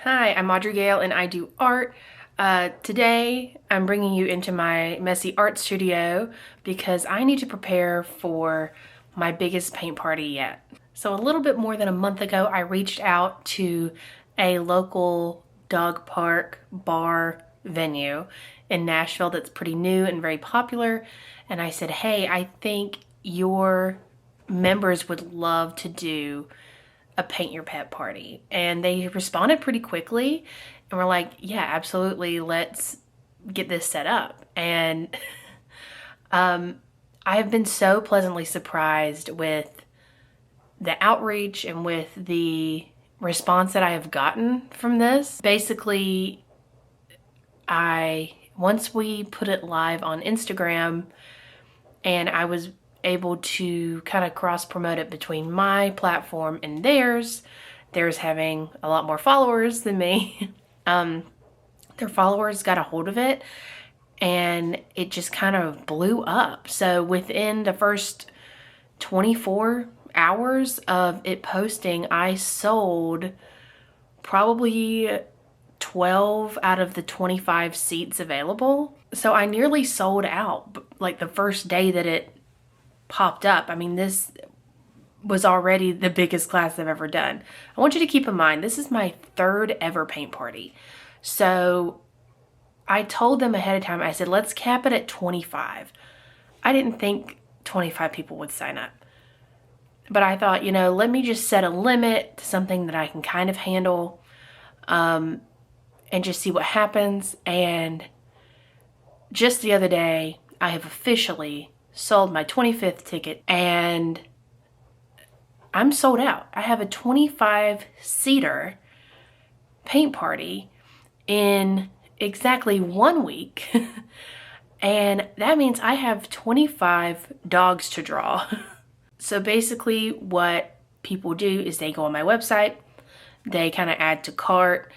Hi, I'm AudreyGale and I do art. Today I'm bringing you into my messy art studio because I need to prepare for my biggest paint party yet. So a little bit more than a month ago, I reached out to a local dog park bar venue in Nashville that's pretty new and very popular. And I said, hey, I think your members would love to do a paint your pet party. And they responded pretty quickly and were like, yeah, absolutely, let's get this set up. And I have been so pleasantly surprised with the outreach and with the response that I have gotten from this. Basically, once we put it live on Instagram and I was able to kind of cross promote it between my platform and theirs having a lot more followers than me. Their followers got a hold of it and it just kind of blew up. So within the first 24 hours of it posting, I sold probably 12 out of the 25 seats available. So I nearly sold out like the first day that it popped up. I mean, this was already the biggest class I've ever done. I want you to keep in mind, this is my third ever paint party. So I told them ahead of time, I said, let's cap it at 25. I didn't think 25 people would sign up. But I thought, let me just set a limit to something that I can kind of handle and just see what happens. And just the other day, I have officially sold my 25th ticket and I'm sold out. I have a 25-seater paint party in exactly 1 week. And that means I have 25 dogs to draw. So basically what people do is they go on my website, they kind of add to cart,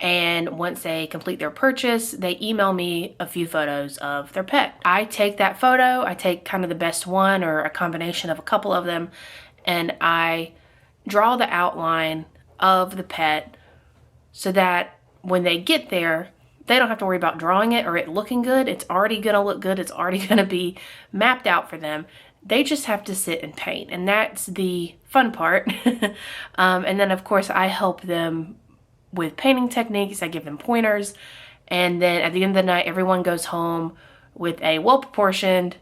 and once they complete their purchase, they email me a few photos of their pet. I take that photo, I take kind of the best one or a combination of a couple of them, and I draw the outline of the pet so that when they get there, they don't have to worry about drawing it or it looking good. It's already gonna look good. It's already gonna be mapped out for them. They just have to sit and paint, and that's the fun part. And then of course I help them with painting techniques. I give them pointers, and then at the end of the night, everyone goes home with a well-proportioned,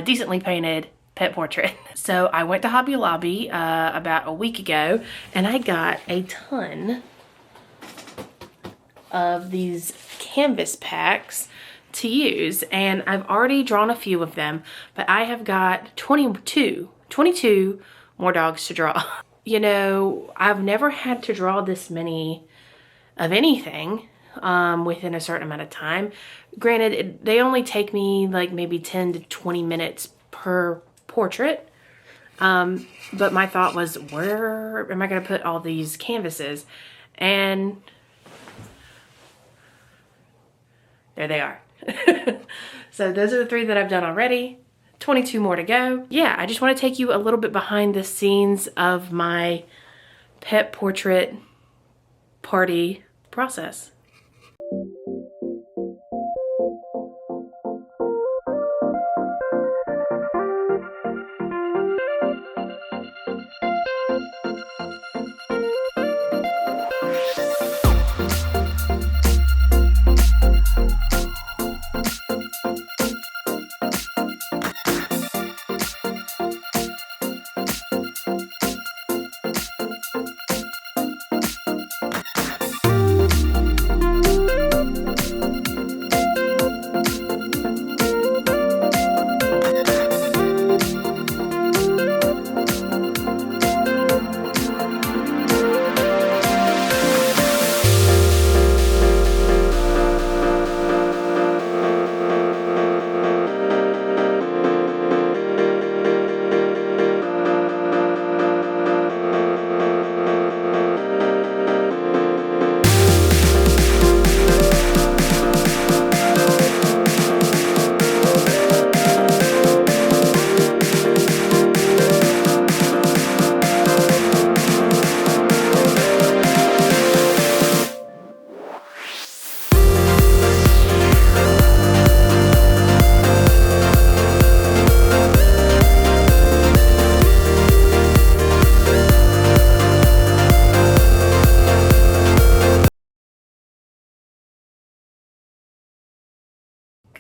decently painted pet portrait. So I went to Hobby Lobby about a week ago, and I got a ton of these canvas packs to use, and I've already drawn a few of them, but I have got 22 more dogs to draw. I've never had to draw this many of anything within a certain amount of time. Granted, they only take me like maybe 10 to 20 minutes per portrait. But my thought was, where am I going to put all these canvases? And there they are. So those are the 3 that I've done already. 22 more to go. Yeah, I just want to take you a little bit behind the scenes of my pet portrait party process.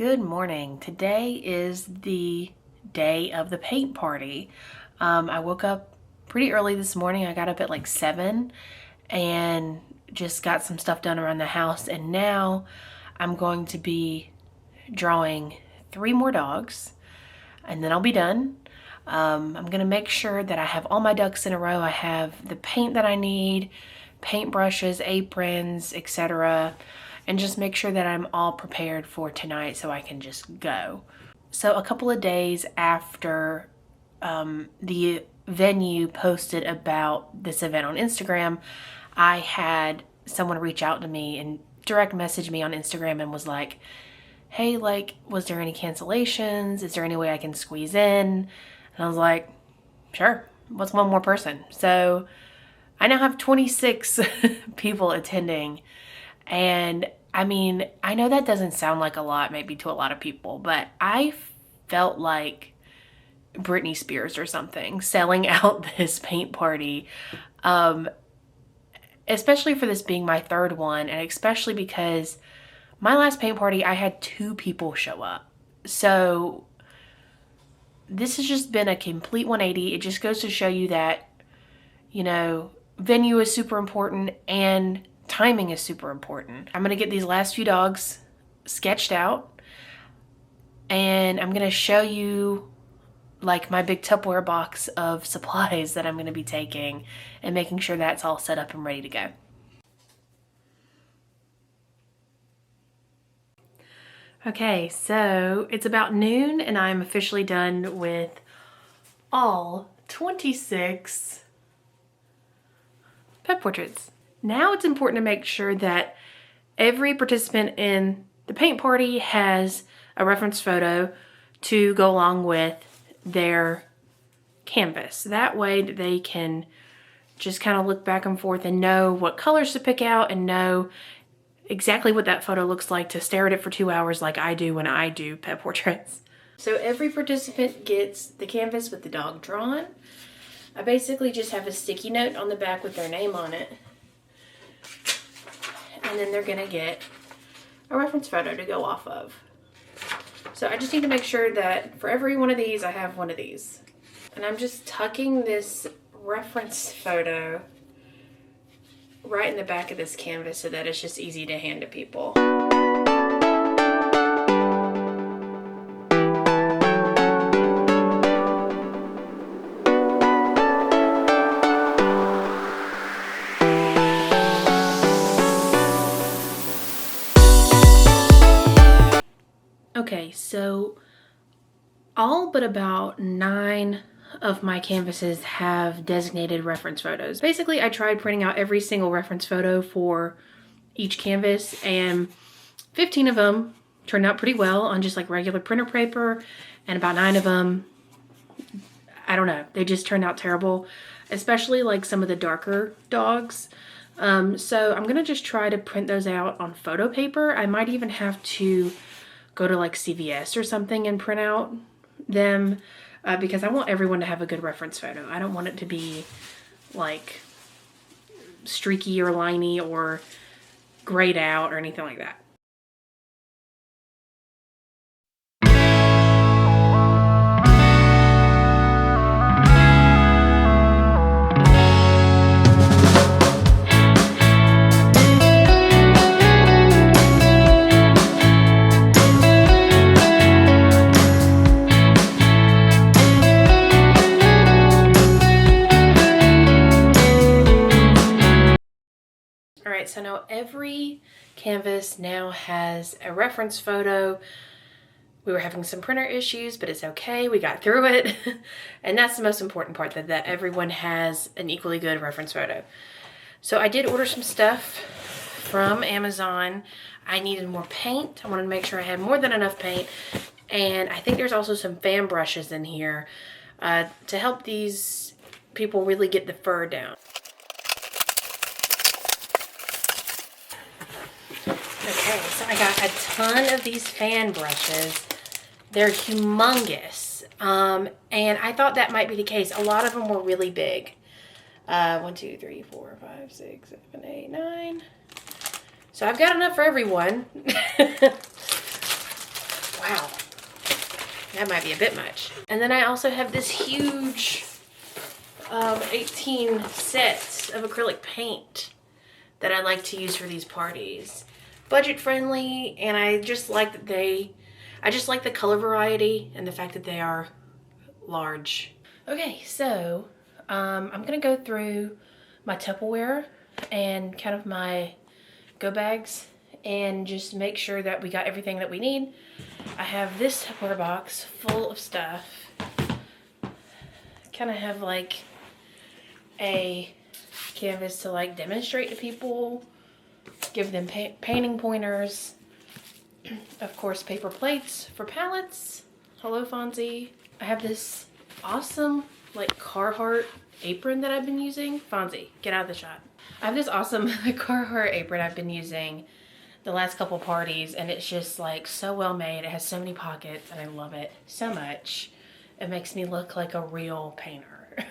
Good morning. Today is the day of the paint party. I woke up pretty early this morning. I got up at like 7 and just got some stuff done around the house, and now I'm going to be drawing 3 more dogs and then I'll be done. I'm gonna make sure that I have all my ducks in a row. I have the paint that I need, paint brushes, aprons, etc., and just make sure that I'm all prepared for tonight so I can just go. So a couple of days after the venue posted about this event on Instagram, I had someone reach out to me and direct message me on Instagram and was like, hey, like, was there any cancellations? Is there any way I can squeeze in? And I was like, sure, what's one more person? So I now have 26 people attending. And I mean, I know that doesn't sound like a lot maybe to a lot of people, but I felt like Britney Spears or something selling out this paint party, especially for this being my 3rd one, and especially because my last paint party, I had 2 people show up. So this has just been a complete 180. It just goes to show you that, you know, venue is super important and timing is super important. I'm gonna get these last few dogs sketched out, and I'm gonna show you like my big Tupperware box of supplies that I'm gonna be taking and making sure that's all set up and ready to go. Okay, so it's about noon and I'm officially done with all 26 pet portraits. Now it's important to make sure that every participant in the paint party has a reference photo to go along with their canvas. That way they can just kind of look back and forth and know what colors to pick out and know exactly what that photo looks like to stare at it for 2 hours like I do when I do pet portraits. So every participant gets the canvas with the dog drawn. I basically just have a sticky note on the back with their name on it. And then they're gonna get a reference photo to go off of. So I just need to make sure that for every one of these, I have one of these. And I'm just tucking this reference photo right in the back of this canvas so that it's just easy to hand to people. Okay, so all but about 9 of my canvases have designated reference photos. Basically, I tried printing out every single reference photo for each canvas, and 15 of them turned out pretty well on just like regular printer paper, and about 9 of them, I don't know, they just turned out terrible, especially like some of the darker dogs. So I'm gonna just try to print those out on photo paper. I might even have to go to like CVS or something and print out them because I want everyone to have a good reference photo. I don't want it to be like streaky or liney or grayed out or anything like that. Alright, so now every canvas now has a reference photo. We were having some printer issues, but it's okay. We got through it. And that's the most important part, that everyone has an equally good reference photo. So I did order some stuff from Amazon. I needed more paint. I wanted to make sure I had more than enough paint. And I think there's also some fan brushes in here to help these people really get the fur down. Okay, so I got a ton of these fan brushes. They're humongous. And I thought that might be the case. A lot of them were really big. 1, 2, 3, 4, 5, 6, 7, 8, 9. So I've got enough for everyone. That might be a bit much. And then I also have this huge 18 sets of acrylic paint that I like to use for these parties. Budget friendly, and I just like that I just like the color variety and the fact that they are large. Okay, so I'm gonna go through my Tupperware and kind of my go bags and just make sure that we got everything that we need. I have this Tupperware box full of stuff. Kind of have like a canvas to like demonstrate to people, give them painting pointers. Of course, paper plates for palettes. Hello, Fonzie. I have this awesome like Carhartt apron that I've been using. Fonzie, get out of the shot. I have this awesome Carhartt apron I've been using the last couple parties, and it's just like so well made. It has so many pockets and I love it so much. It makes me look like a real painter.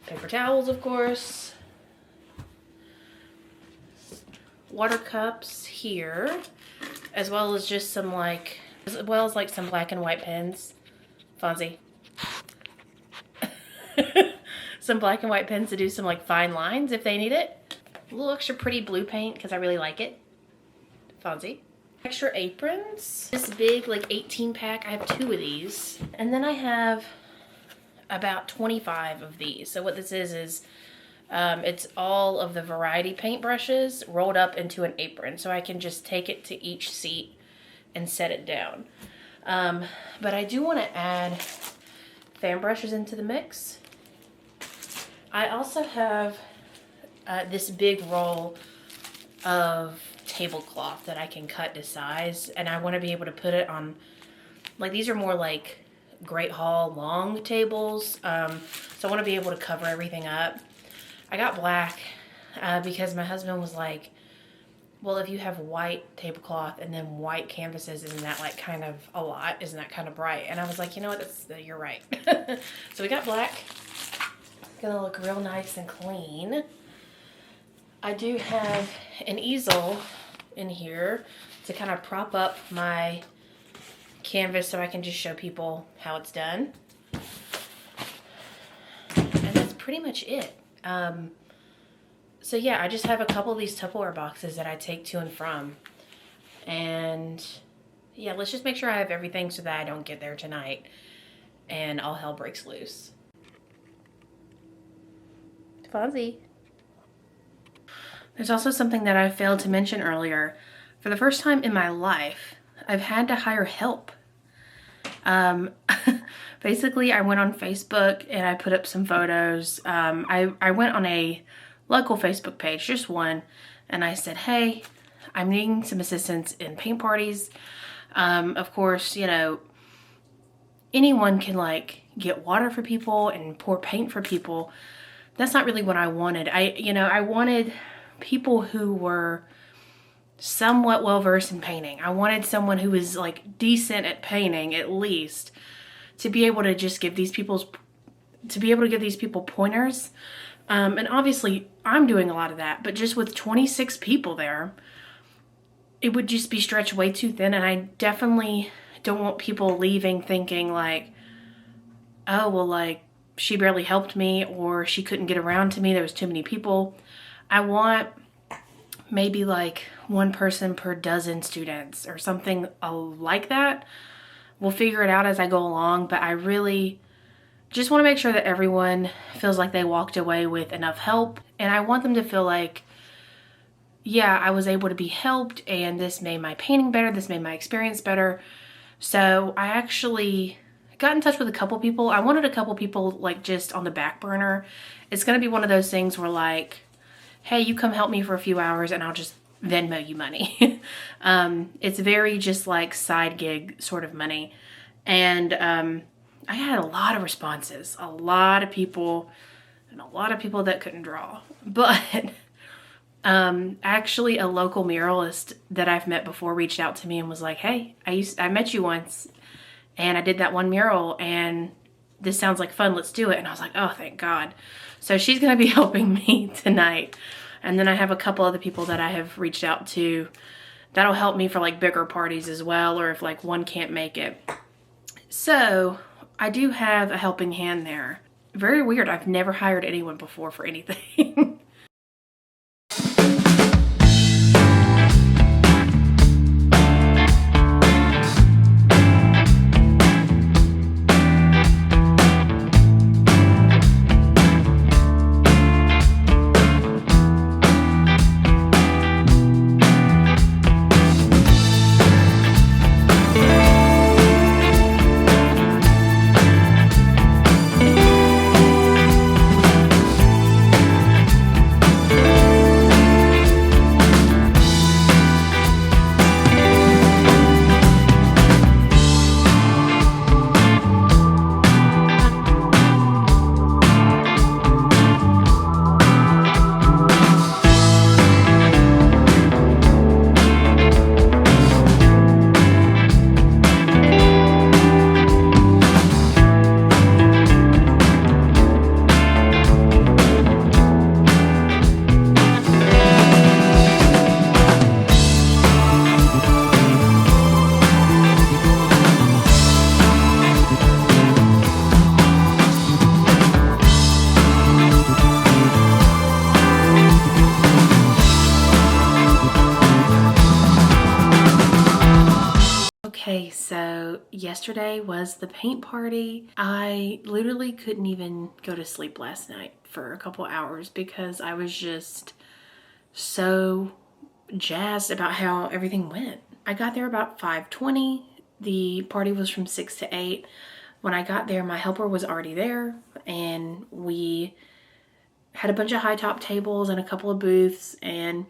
Paper towels, of course. Water cups here, as well as just some like, some black and white pens. Fonzie. Some black and white pens to do some like fine lines if they need it. A little extra pretty blue paint because I really like it. Fonzie. Extra aprons. This big like 18 pack. I have 2 of these. And then I have about 25 of these. So what this is it's all of the variety paint brushes rolled up into an apron. So I can just take it to each seat and set it down. But I do want to add fan brushes into the mix. I also have this big roll of tablecloth that I can cut to size, and I want to be able to put it on, like, these are more like Great Hall long tables, so I want to be able to cover everything up. I got black because my husband was like, well, if you have white tablecloth and then white canvases, isn't that like kind of a lot? Isn't that kind of bright? And I was like, you know what, you're right. So we got black. Gonna look real nice and clean. I do have an easel in here to kind of prop up my canvas so I can just show people how it's done. And that's pretty much it. So yeah, I just have a couple of these Tupperware boxes that I take to and from. And yeah, let's just make sure I have everything so that I don't get there tonight and all hell breaks loose. Fonzie. There's also something that I failed to mention earlier. For the first time in my life, I've had to hire help. Basically, I went on Facebook and I put up some photos. I went on a local Facebook page, just one, and I said, hey, I'm needing some assistance in paint parties. Of course, you know, anyone can like get water for people and pour paint for people. That's not really what I wanted. I wanted people who were somewhat well versed in painting. I wanted someone who was like decent at painting, at least, to be able to just give these people pointers. And obviously I'm doing a lot of that, but just with 26 people there, it would just be stretched way too thin. And I definitely don't want people leaving thinking like, oh, well, like, she barely helped me, or she couldn't get around to me, there was too many people. I want maybe like 1 person per dozen students or something like that. We'll figure it out as I go along, but I really just want to make sure that everyone feels like they walked away with enough help, and I want them to feel like, yeah, I was able to be helped and this made my painting better, this made my experience better. So I actually got in touch with a couple people. I wanted a couple people like just on the back burner. It's going to be one of those things where like, hey, you come help me for a few hours and I'll just Venmo you money. It's very just like side gig sort of money. And I had a lot of responses, a lot of people, and a lot of people that couldn't draw. But actually a local muralist that I've met before reached out to me and was like, hey, I met you once and I did that one mural and this sounds like fun, let's do it. And I was like, oh, thank God. So she's going to be helping me tonight. And then I have a couple other people that I have reached out to that'll help me for like bigger parties as well, or if like one can't make it. So I do have a helping hand there. Very weird. I've never hired anyone before for anything. Okay, so yesterday was the paint party. I literally couldn't even go to sleep last night for a couple hours because I was just so jazzed about how everything went. I got there about 5:20. The party was from 6 to 8. When I got there, my helper was already there, and we had a bunch of high top tables and a couple of booths, and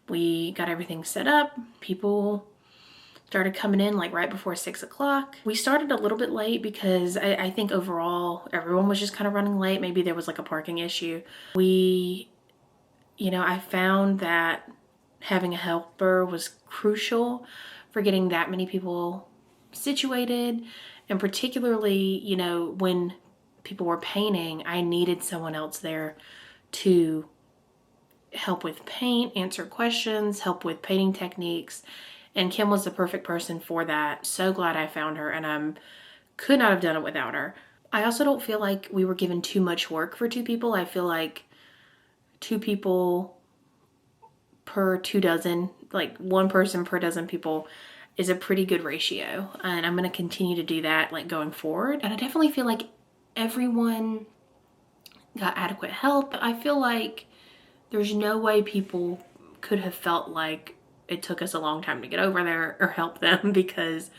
we got everything set up. People started coming in like right before 6 o'clock. We started a little bit late because I think overall everyone was just kind of running late. Maybe there was like a parking issue. I found that having a helper was crucial for getting that many people situated. And particularly, when people were painting, I needed someone else there to help with paint, answer questions, help with painting techniques. And Kim was the perfect person for that. So glad I found her, and I could not have done it without her. I also don't feel like we were given too much work for 2 people. I feel like 2 people per 2 dozen, like 1 person per dozen people, is a pretty good ratio. And I'm going to continue to do that like going forward. And I definitely feel like everyone got adequate help. I feel like there's no way people could have felt like it took us a long time to get over there or help them, because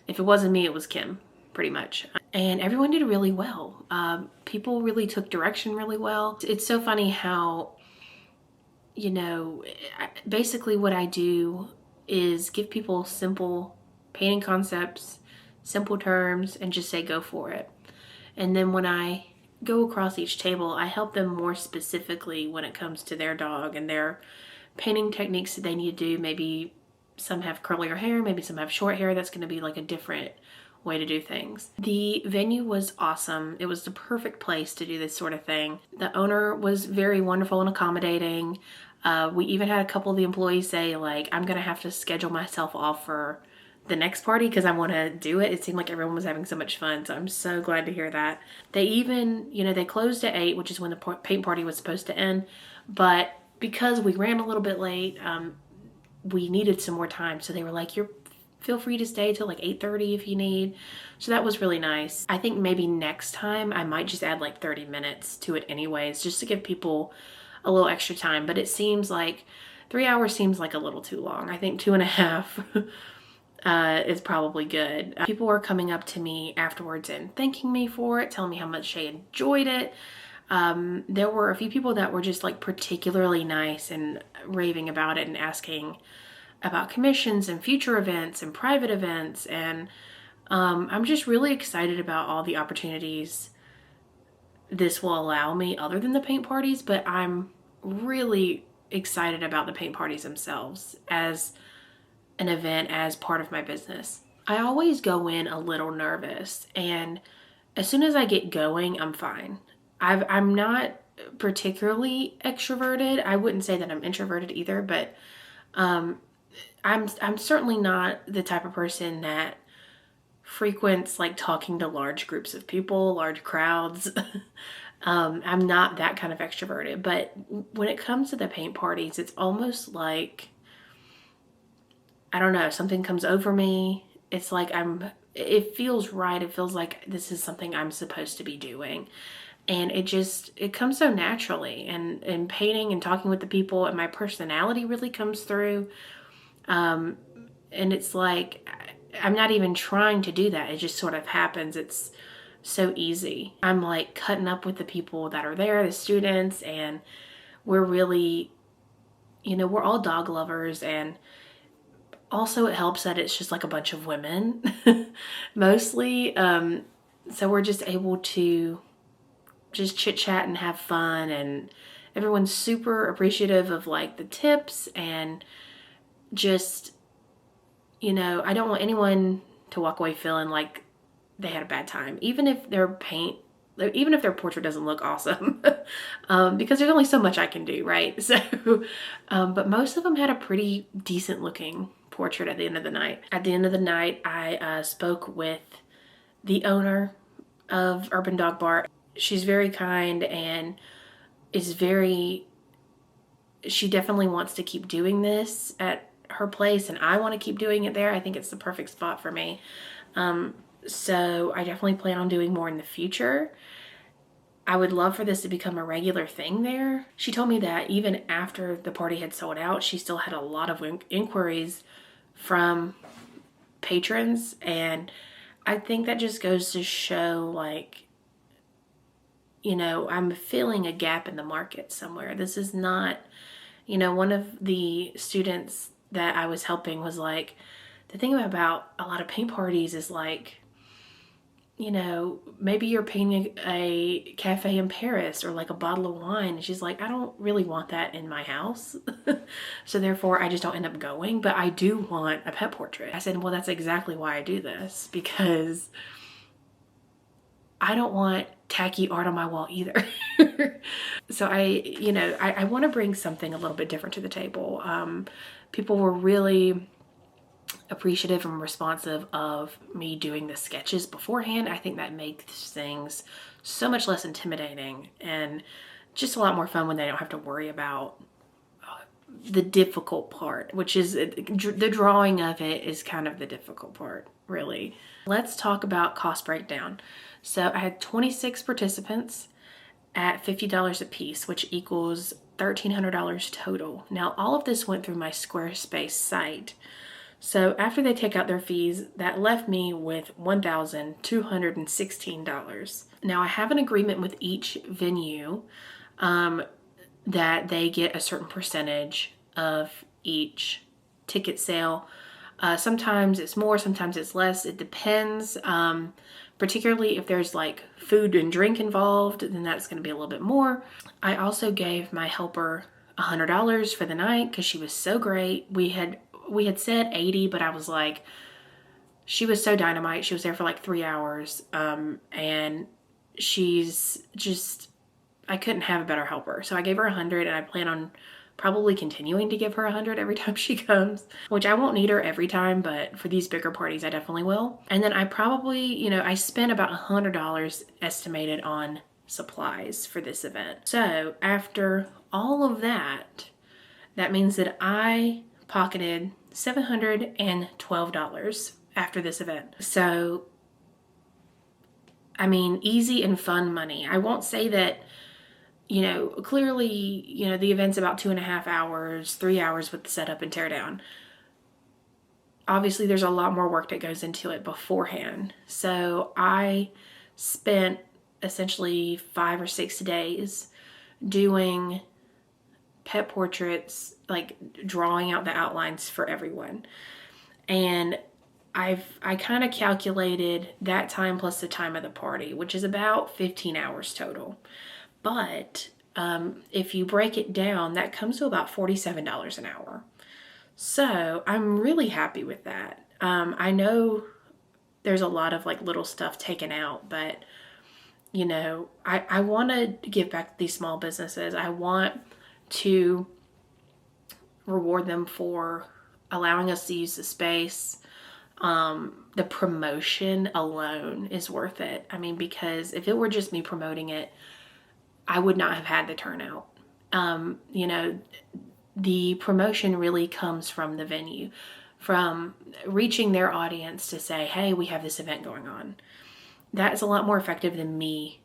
if it wasn't me, it was Kim, pretty much. And everyone did really well. People really took direction really well. It's so funny how, basically what I do is give people simple painting concepts, simple terms, and just say go for it. And then when I go across each table, I help them more specifically when it comes to their dog and their painting techniques that they need to do. Maybe some have curlier hair, maybe some have short hair. That's going to be like a different way to do things. The venue was awesome. It was the perfect place to do this sort of thing. The owner was very wonderful and accommodating. We even had a couple of the employees say, like, I'm going to have to schedule myself off for the next party because I want to do it. It seemed like everyone was having so much fun, so I'm so glad to hear that. They even, they closed at 8, which is when the paint party was supposed to end, but because we ran a little bit late, we needed some more time. So they were like, feel free to stay till like 8:30 if you need. So that was really nice. I think maybe next time I might just add like 30 minutes to it anyways, just to give people a little extra time. But it seems like 3 hours seems like a little too long. I think 2.5 is probably good. People were coming up to me afterwards and thanking me for it, telling me how much they enjoyed it. There were a few people that were just like particularly nice and raving about it and asking about commissions and future events and private events. And I'm just really excited about all the opportunities this will allow me other than the paint parties, but I'm really excited about the paint parties themselves as an event, as part of my business. I always go in a little nervous, and as soon as I get going, I'm fine. I'm not particularly extroverted. I wouldn't say that I'm introverted either, but I'm certainly not the type of person that frequents like talking to large groups of people, large crowds. I'm not that kind of extroverted, but when it comes to the paint parties, it's almost like, I don't know, something comes over me. It's like it feels right. It feels like this is something I'm supposed to be doing. And it comes so naturally. And painting and talking with the people and my personality really comes through. And it's like, I'm not even trying to do that. It just sort of happens. It's so easy. I'm like cutting up with the people that are there, the students, and we're really, we're all dog lovers. And also it helps that it's just like a bunch of women mostly. So we're just able to just chit chat and have fun, and everyone's super appreciative of like the tips, and just, I don't want anyone to walk away feeling like they had a bad time, even if their portrait doesn't look awesome, because there's only so much I can do, right? So, but most of them had a pretty decent looking portrait at the end of the night. At the end of the night, I spoke with the owner of Urban Dog Bar. She's very kind and she definitely wants to keep doing this at her place, and I want to keep doing it there. I think it's the perfect spot for me. So I definitely plan on doing more in the future. I would love for this to become a regular thing there. She told me that even after the party had sold out, she still had a lot of inquiries from patrons, and I think that just goes to show, like, I'm filling a gap in the market somewhere. This is not, one of the students that I was helping was like, the thing about a lot of paint parties is like, maybe you're painting a cafe in Paris or like a bottle of wine. And she's like, I don't really want that in my house. So therefore I just don't end up going, but I do want a pet portrait. I said, well, that's exactly why I do this, because I don't want tacky art on my wall either. So I want to bring something a little bit different to the table. People were really appreciative and responsive of me doing the sketches beforehand. I think that makes things so much less intimidating and just a lot more fun when they don't have to worry about the difficult part, which is the drawing of it is kind of the difficult part, really. Let's talk about cost breakdown. So I had 26 participants at $50 a piece, which equals $1,300 total. Now, all of this went through my Squarespace site. So after they take out their fees, that left me with $1,216. Now, I have an agreement with each venue that they get a certain percentage of each ticket sale. Sometimes it's more, sometimes it's less. It depends. Particularly if there's like food and drink involved, then that's going to be a little bit more. I also gave my helper $100 for the night because she was so great. We had said 80, but I was like, she was so dynamite. She was there for like 3 hours. And she's just, I couldn't have a better helper. So I gave her 100, and I plan on probably continuing to give her 100 every time she comes, which I won't need her every time, but for these bigger parties, I definitely will. And then I probably, I spent about $100 estimated on supplies for this event. So after all of that, that means that I pocketed $712 after this event. So, I mean, easy and fun money. I won't say that, clearly, the event's about 2.5 hours, 3 hours with the setup and tear down. Obviously, there's a lot more work that goes into it beforehand. So I spent essentially 5 or 6 days doing pet portraits, like drawing out the outlines for everyone. And I kind of calculated that time plus the time of the party, which is about 15 hours total. But if you break it down, that comes to about $47 an hour. So I'm really happy with that. I know there's a lot of like little stuff taken out, but I want to give back to these small businesses. I want to reward them for allowing us to use the space, the promotion alone is worth it. I mean, because if it were just me promoting it, I would not have had the turnout. You know, the promotion really comes from the venue, from reaching their audience to say, hey, we have this event going on. That is a lot more effective than me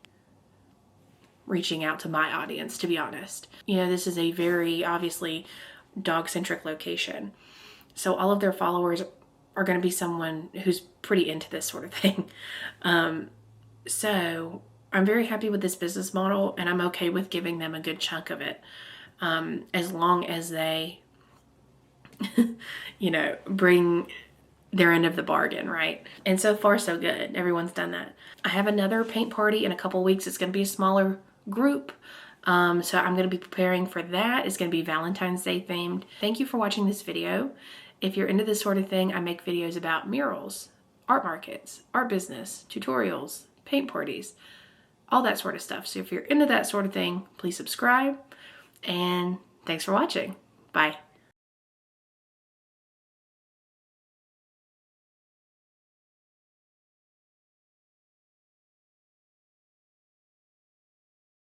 reaching out to my audience, to be honest. You know, this is a very obviously dog-centric location. So all of their followers are going to be someone who's pretty into this sort of thing. So I'm very happy with this business model, and I'm okay with giving them a good chunk of it, as long as they, you know, bring their end of the bargain, right? And so far, so good. Everyone's done that. I have another paint party in a couple weeks. It's going to be a smaller group. So I'm going to be preparing for that. It's going to be Valentine's Day themed. Thank you for watching this video. If you're into this sort of thing, I make videos about murals, art markets, art business, tutorials, paint parties, all that sort of stuff. So if you're into that sort of thing, please subscribe, and thanks for watching. Bye.